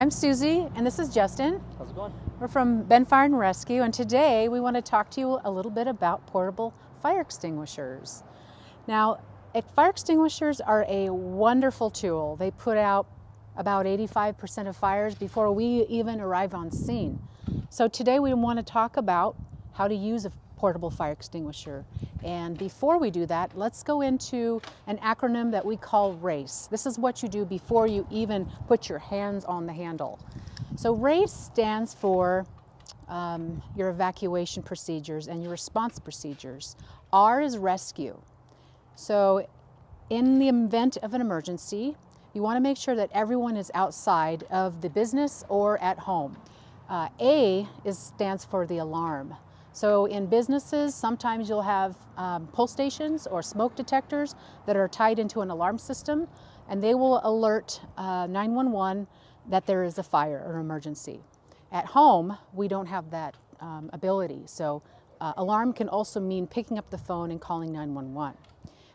I'm Susie, and this is Justin. How's it going? We're from Ben Fire and Rescue, and today we want to talk to you a little bit about portable fire extinguishers. Now, fire extinguishers are a wonderful tool. They put out about 85% of fires before we even arrive on scene. So today we want to talk about how to use a portable fire extinguisher. And before we do that, let's go into an acronym that we call RACE. This is what you do before you even put your hands on the handle. So RACE stands for your evacuation procedures and your response procedures. R is rescue. So in the event of an emergency, you want to make sure that everyone is outside of the business or at home. A stands for the alarm. So in businesses, sometimes you'll have pull stations or smoke detectors that are tied into an alarm system, and they will alert 911 that there is a fire or emergency. At home, we don't have that ability. So alarm can also mean picking up the phone and calling 911.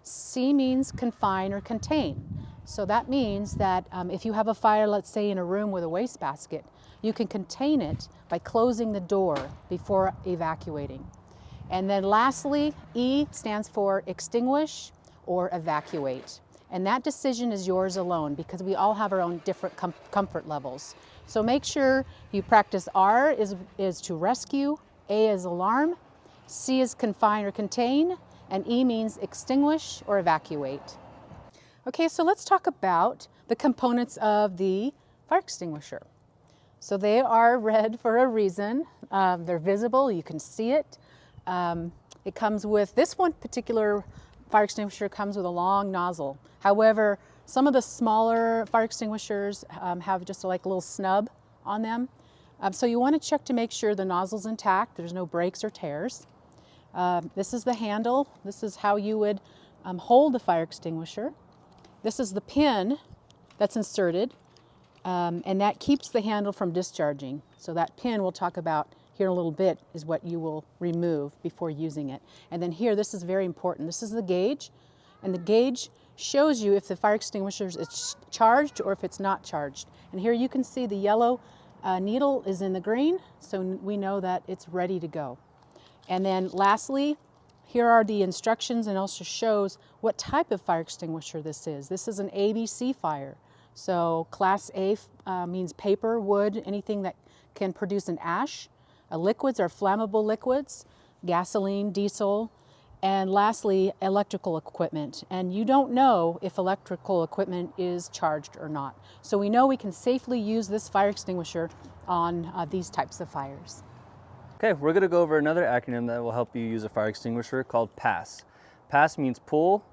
C means confine or contain. So that means that if you have a fire, let's say in a room with a wastebasket, you can contain it by closing the door before evacuating. And then lastly, E stands for extinguish or evacuate. And that decision is yours alone because we all have our own different comfort levels. So make sure you practice R is to rescue, A is alarm, C is confine or contain, and E means extinguish or evacuate. Okay, so let's talk about the components of the fire extinguisher. So they are red for a reason. They're visible, you can see it. It comes with, this one particular fire extinguisher comes with a long nozzle. However, some of the smaller fire extinguishers have just like a little snub on them. So you want to check to make sure the nozzle's intact, there's no breaks or tears. This is the handle. This is how you would hold the fire extinguisher. This is the pin that's inserted, and that keeps the handle from discharging. So that pin we'll talk about here in a little bit is what you will remove before using it. And then here, this is very important. This is the gauge, and the gauge shows you if the fire extinguisher is charged or if it's not charged. And here you can see the yellow needle is in the green, so we know that it's ready to go. And then lastly, here are the instructions, and also shows what type of fire extinguisher this is. This is an ABC fire. So class A means paper, wood, anything that can produce an ash. Liquids are flammable liquids, gasoline, diesel, and lastly, electrical equipment. And you don't know if electrical equipment is charged or not. So we know we can safely use this fire extinguisher on these types of fires. Okay, we're going to go over another acronym that will help you use a fire extinguisher called PASS. PASS means pull,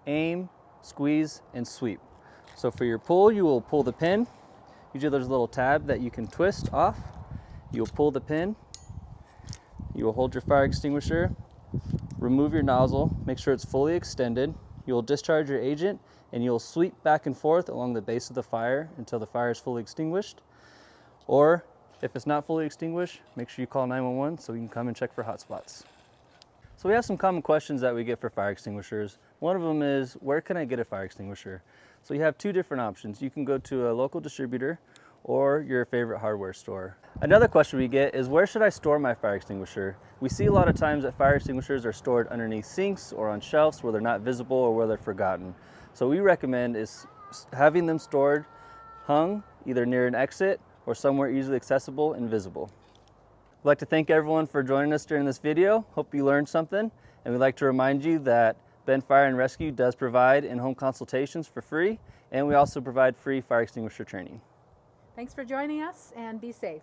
aim, squeeze, and sweep. So for your pull, you will pull the pin. Usually there's a little tab that you can twist off. You'll pull the pin. You will hold your fire extinguisher, remove your nozzle, make sure it's fully extended. You will discharge your agent, and you'll sweep back and forth along the base of the fire until the fire is fully extinguished. Or if it's not fully extinguished, make sure you call 911 so we can come and check for hot spots. So we have some common questions that we get for fire extinguishers. One of them is, where can I get a fire extinguisher? So you have two different options. You can go to a local distributor or your favorite hardware store. Another question we get is, where should I store my fire extinguisher? We see a lot of times that fire extinguishers are stored underneath sinks or on shelves where they're not visible or where they're forgotten. So we recommend is having them stored, hung, either near an exit or somewhere easily accessible and visible. I'd like to thank everyone for joining us during this video. Hope you learned something, and we'd like to remind you that Ben Fire and Rescue does provide in-home consultations for free, and we also provide free fire extinguisher training. Thanks for joining us, and be safe.